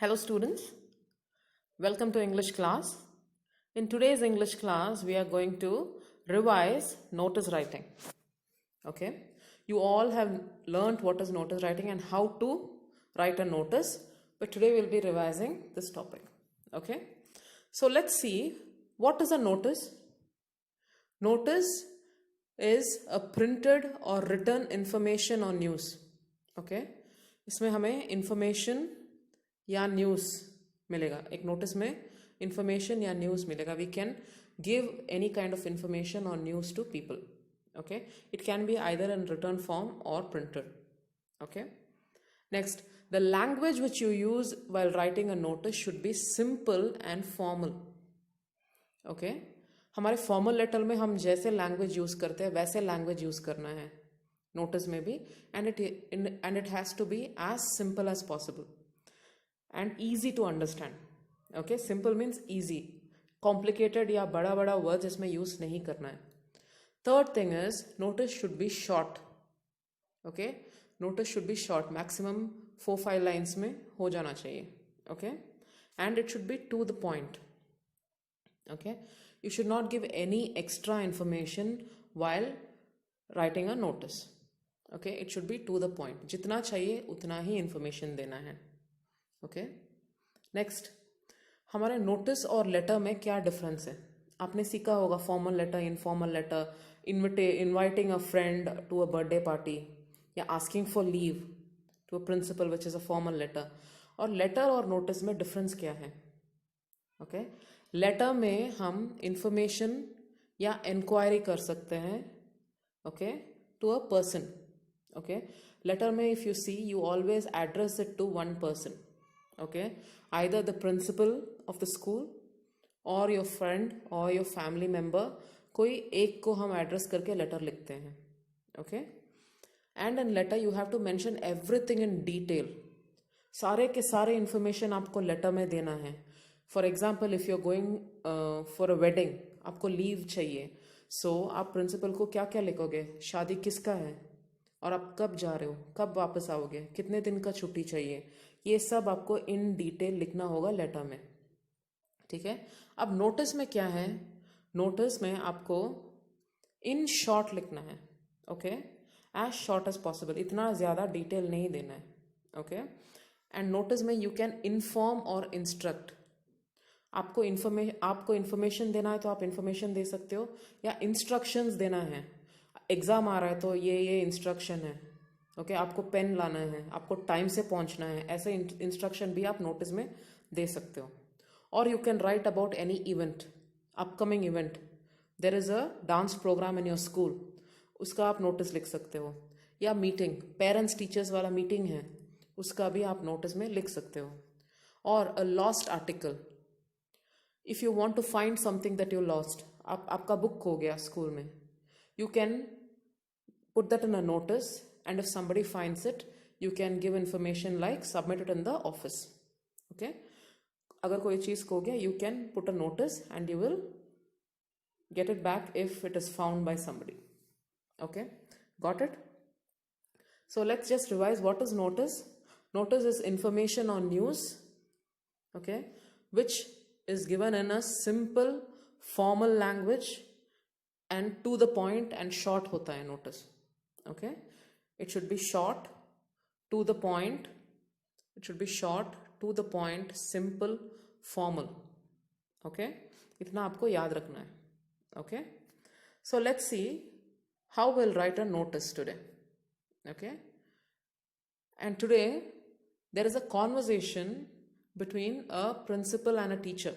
Hello students, welcome to English class. In today's English class, we are going to revise notice writing. Okay, you all have learned what is notice writing and how to write a notice, but today we'll be revising this topic. Okay, so let's see what is a notice. Notice is a printed or written information or news. Okay, इसमें हमें information या news मिलेगा. एक notice में information या news मिलेगा. We can give any kind of information और news to people. Okay, it can be either in written form और printed. Okay, next, the language which you use while writing a notice should be simple and formal. Okay, हमारे formal letter में हम जैसे language use करते हैं वैसे language use करना है नोटिस में भी. And it has to be as simple as possible and easy to understand. Okay, simple means easy. Complicated या बड़ा बड़ा words इसमें use नहीं करना है. Third thing is notice should be short. Okay, notice should be short. Maximum 4-5 lines में हो जाना चाहिए. Okay, and it should be to the point. Okay, you should not give any extra information while writing a notice. Okay, it should be to the point. जितना चाहिए उतना ही information देना है. Okay, next, हमारे नोटिस और letter में क्या difference है. आपने सीखा होगा formal letter, informal letter, inviting a friend to a birthday party या asking for leave to a principal which is a formal letter. और लेटर और नोटिस में डिफरेंस क्या है. ओके, लेटर में हम इंफॉर्मेशन या इंक्वायरी कर सकते हैं. Okay, to a person. Okay, letter में if you see you always address it to one person. Okay, either the principal of the school or your friend or your family member, कोई एक को हम address करके letter लिखते हैं. Okay, and in letter you have to mention everything in detail. सारे के सारे इंफॉर्मेशन आपको लेटर में देना है. For example, if you are going for a wedding, आपको लीव चाहिए, सो आप प्रिंसिपल को क्या क्या लिखोगे. शादी किसका है और आप कब जा रहे हो, कब वापस आओगे, कितने दिन का छुट्टी चाहिए, ये सब आपको इन डिटेल लिखना होगा लेटर में. ठीक है. अब नोटिस में क्या है, नोटिस में आपको इन शॉर्ट लिखना है. Okay, as short as possible, इतना ज़्यादा डिटेल नहीं देना है. ओके, एंड नोटिस में यू कैन इन्फॉर्म और इंस्ट्रक्ट. आपको इन्फॉर्मेशन देना है तो आप इन्फॉर्मेशन दे सकते हो, या इंस्ट्रक्शंस देना है. एग्ज़ाम आ रहा है तो ये इंस्ट्रक्शन है. ओके, आपको पेन लाना है, आपको टाइम से पहुंचना है, ऐसे इंस्ट्रक्शन भी आप नोटिस में दे सकते हो. और you can write about any event, upcoming event. There is a dance programme in your school, उसका आप नोटिस लिख सकते हो. या मीटिंग, पेरेंट्स टीचर्स वाला मीटिंग है, उसका भी आप नोटिस में लिख सकते हो. और a lost article, if you want to find something that you lost, आपका बुक खो गया स्कूल में, you can put that in a notice, and if somebody finds it you can give information like submit it in the office. Okay, अगर कोई चीज़ खो गया you can put a notice and you will get it back if it is found by somebody. Okay, got it? So let's just revise what is notice. Notice is information or news, okay, which is given in a simple formal language and to the point and short होता है notice. Okay, it should be short, to the point, it should be short, to the point, simple, formal. Okay, इतना आपको याद रखना है. Okay, so let's see how we'll write a notice today. Okay, and today there is a conversation between a principal and a teacher.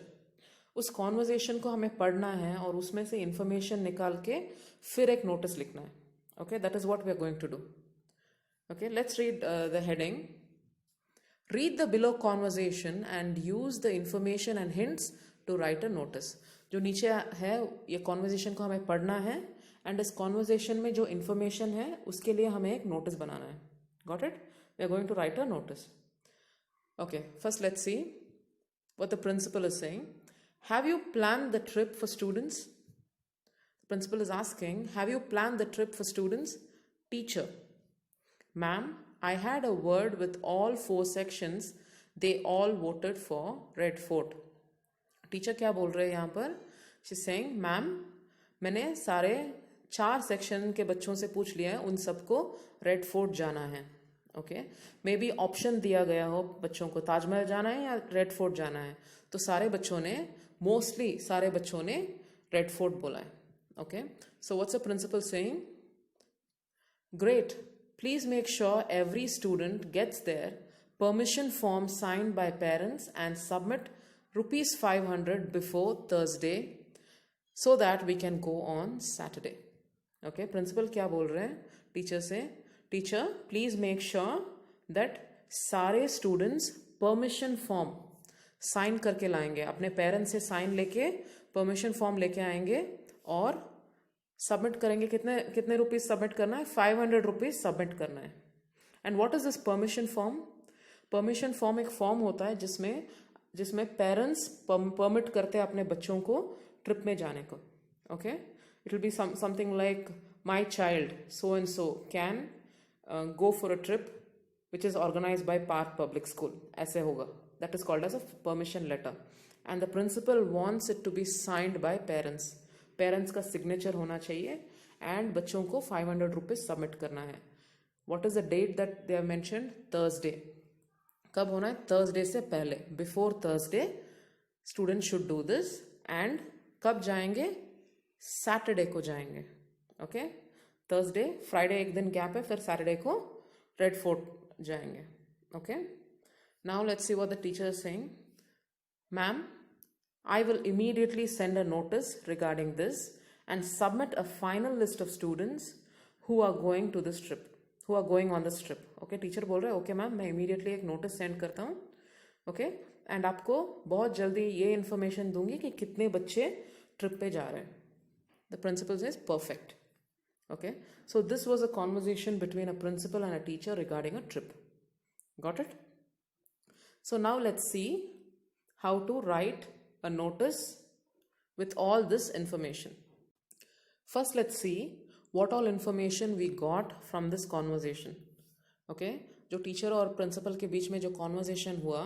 उस conversation को हमें पढ़ना है और उसमें से इंफॉर्मेशन निकाल के फिर एक नोटिस लिखना है. Okay, that is what we are going to do. Okay, let's read the heading. Read the below conversation and use the information and hints to write a notice. जो नीचे है ये कॉन्वर्जेशन को हमें पढ़ना है, एंड इस कॉन्वर्जेशन में जो इंफॉर्मेशन है उसके लिए हमें एक नोटिस बनाना है. Got it? We are going to write a notice. Okay, first let's see what the principal is saying. Have you planned the trip for students? The principal is asking, have you planned the trip for students? Teacher: Ma'am, I had a word with all 4 sections they all voted for Red Fort. Teacher क्या बोल रहे हैं यहाँ पर? She saying ma'am मैंने सारे 4 section के बच्चों से पूछ लिया है, उन सबको रेड फोर्ट जाना है. ओके, मे बी ऑप्शन दिया गया हो बच्चों को ताजमहल जाना है या रेड फोर्ट जाना है, तो सारे बच्चों ने मोस्टली सारे बच्चों ने रेड फोर्ट बोला है. Okay, so what's the principal saying? Great. Please make sure every student gets their permission form signed by parents and submit rupees 500 before Thursday so that we can go on Saturday. Okay, principal क्या बोल रहे हैं teacher से? Teacher please make sure that सारे students permission form sign करके लाएंगे, अपने parents से साइन लेके परमिशन फॉर्म लेके आएंगे और सबमिट करेंगे. कितने कितने रुपीज सबमिट करना है? 500 रुपीज सबमिट करना है. And what is this permission form? Permission form एक फॉर्म होता है जिसमें पेरेंट्स परमिट करते हैं अपने बच्चों को ट्रिप में जाने को. Okay, it will be something like my child so and so can go for a trip which is organize by Parth public school, ऐसे होगा. That is called as a permission letter and the principal wants it to be signed by parents. Parents का signature होना चाहिए and बच्चों को 500 rupees submit करना है. What is the date that they have mentioned? Thursday. कब होना है? थर्सडे से पहले, before Thursday student should do this. And कब जाएंगे? सैटरडे को जाएंगे. ओके, थर्सडे, फ्राइडे एक दिन गैप है, फिर सैटरडे को रेड फोर्ट जाएंगे. Okay, now let's see what the teacher is saying. Ma'am, I will immediately send a notice regarding this and submit a final list of students who are going to this trip, who are going on this trip. Okay, teacher बोल रहे हैं okay ma'am, मैं immediately एक notice send करता हूँ. Okay, and आपको बहुत जल्दी ये इन्फॉर्मेशन दूंगी कि कितने बच्चे ट्रिप पे जा रहे हैं. The principal says perfect. Okay, so this was a conversation between a principal and a teacher regarding a trip. Got it? So now let's see how to write a notice with all this information. First, let's see what all information we got from this conversation. Okay, जो teacher और principal के बीच में जो conversation हुआ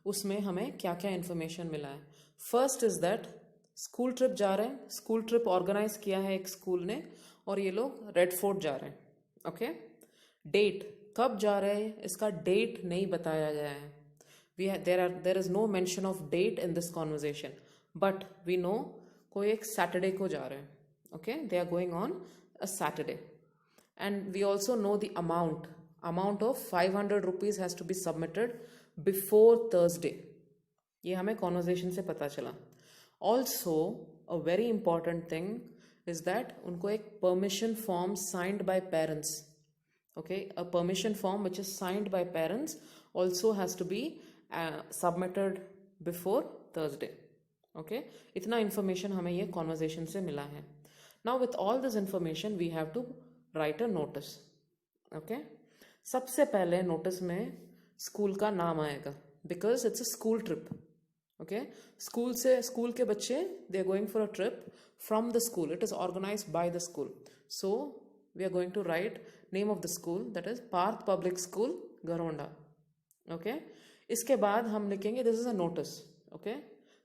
उसमें हमें क्या क्या इन्फॉर्मेशन मिला है. First is that school trip जा रहे हैं, स्कूल ट्रिप ऑर्गेनाइज किया है एक स्कूल ने और ये लोग रेड फोर्ट जा रहे हैं. ओके, डेट कब जा रहे हैं इसका डेट नहीं बताया गया है. there is no mention of date in this conversation, but we know कोई एक सैटरडे को जा रहे हैं. Okay, they are going on a Saturday. And we also know the amount of 500 rupees has to be submitted before Thursday. ये हमें conversation से पता चला. Also, a very important thing is that उनको एक permission form signed by parents. Okay, a permission form which is signed by parents also has to be submitted before Thursday. Okay, इतना information हमें ये conversation से मिला है. Now with all this information we have to write a notice. Okay, सबसे पहले notice में school का नाम आएगा because it's a school trip. Okay, school के बच्चे they are going for a trip from the school. It is organized by the school. So we are going to write name of the school, that is Parth Public School, Garonda. Okay, इसके बाद हम लिखेंगे this is a notice. Okay,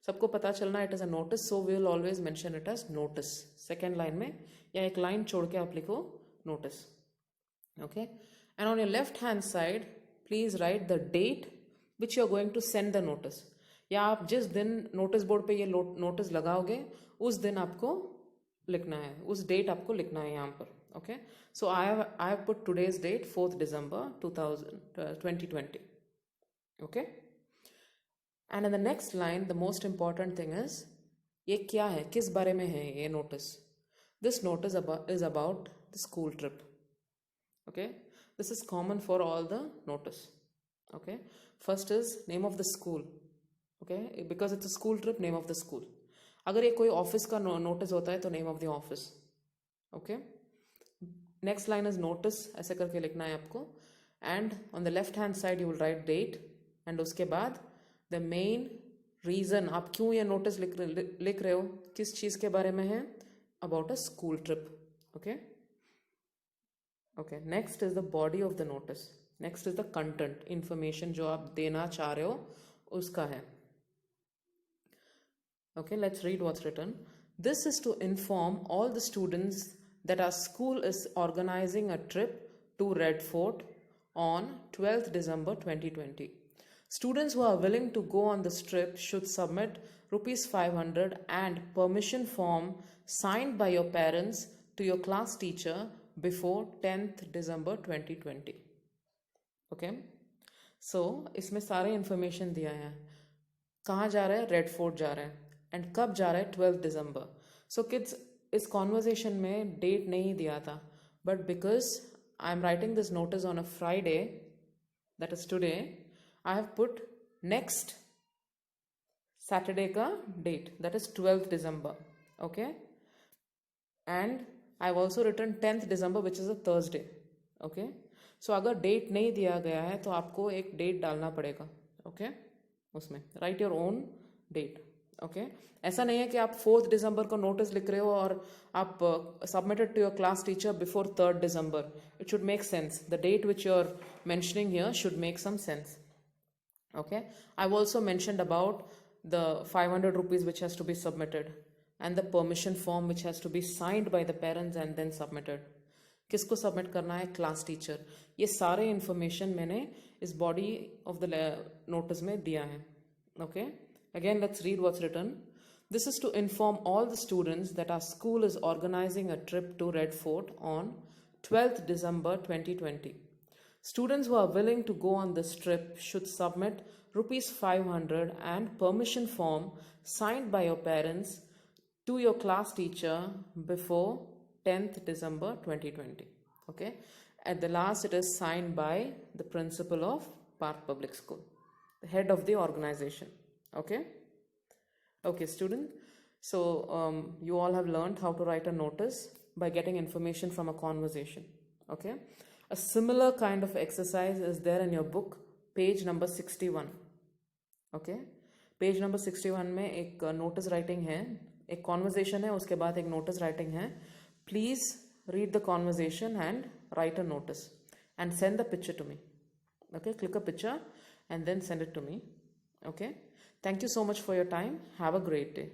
सबको पता चलना it is a notice, so we will always mention it as notice. Second line में या एक लाइन छोड़ के आप लिखो notice. Okay, and on your left hand side please write the date which you are going to send the notice. या आप जिस दिन नोटिस बोर्ड पे ये नोटिस लगाओगे उस दिन आपको लिखना है, उस डेट आपको लिखना है यहाँ पर. Okay, so I have put today's date 4th December 2020. Okay, and in the next line the most important thing is ये क्या है, किस बारे में है ये notice. This notice is about the school trip. Okay, this is common for all the notice. Okay, first is name of the school. Okay, because it's a school trip, name of the school. अगर ये कोई office का notice होता है तो name of the office. Okay, next line is notice, ऐसे करके लिखना है आपको. And on the left hand side you will write date and उसके बाद द मेन रीजन आप क्यों ये नोटिस लिख रहे हो, किस चीज के बारे में है, about a school trip. Okay, next is the body of the notice. Next is the content, information जो आप देना चाह रहे हो उसका है. Okay, let's read what's written. This is to inform all the students that our school is organizing a trip to Red Fort on 12th December 2020. Students who are willing to go on this trip should submit rupees 500 and permission form signed by your parents to your class teacher before 10th December 2020. Okay, so इसमें सारे information दिया है. कहाँ जा रहा है? Red fort जा रहा है. एंड कब जा रहा है? 12 दिसंबर. सो किड्स, इस कॉन्वर्जेशन में डेट नहीं दिया था, but because I am writing this notice on a Friday, that is today, I have put next Saturday का date, that is 12th December. Okay, and I have also written 10th December which is a Thursday. Okay, so अगर date नहीं दिया गया है तो आपको एक date डालना पड़ेगा. ओके, उसमें write your own date. Okay, ऐसा नहीं है कि आप 4th दिसंबर को नोटिस लिख रहे हो और आप submitted to your class teacher before 3rd December. It should make sense. The date which you are mentioning here should make some sense. Okay, I have also mentioned about the 500 rupees which has to be submitted and the permission form which has to be signed by the parents and then submitted. किसको submit करना है? Class teacher. ये सारे information मैंने इस body of the notice में दिया है. Okay, again let's read what's written. This is to inform all the students that our school is organizing a trip to Red Fort on 12th December 2020. Students who are willing to go on this trip should submit rupees 500 and permission form signed by your parents to your class teacher before 10th December 2020. Okay, at the last it is signed by the principal of Park Public School, the head of the organization. Okay, student, so you all have learned how to write a notice by getting information from a conversation. Okay, a similar kind of exercise is there in your book, page number 61. Okay, page number 61 में एक notice writing है, एक conversation है, उसके बाद एक notice writing है. Please read the conversation and write a notice and send the picture to me. Okay, click a picture and then send it to me. Okay, thank you so much for your time. Have a great day.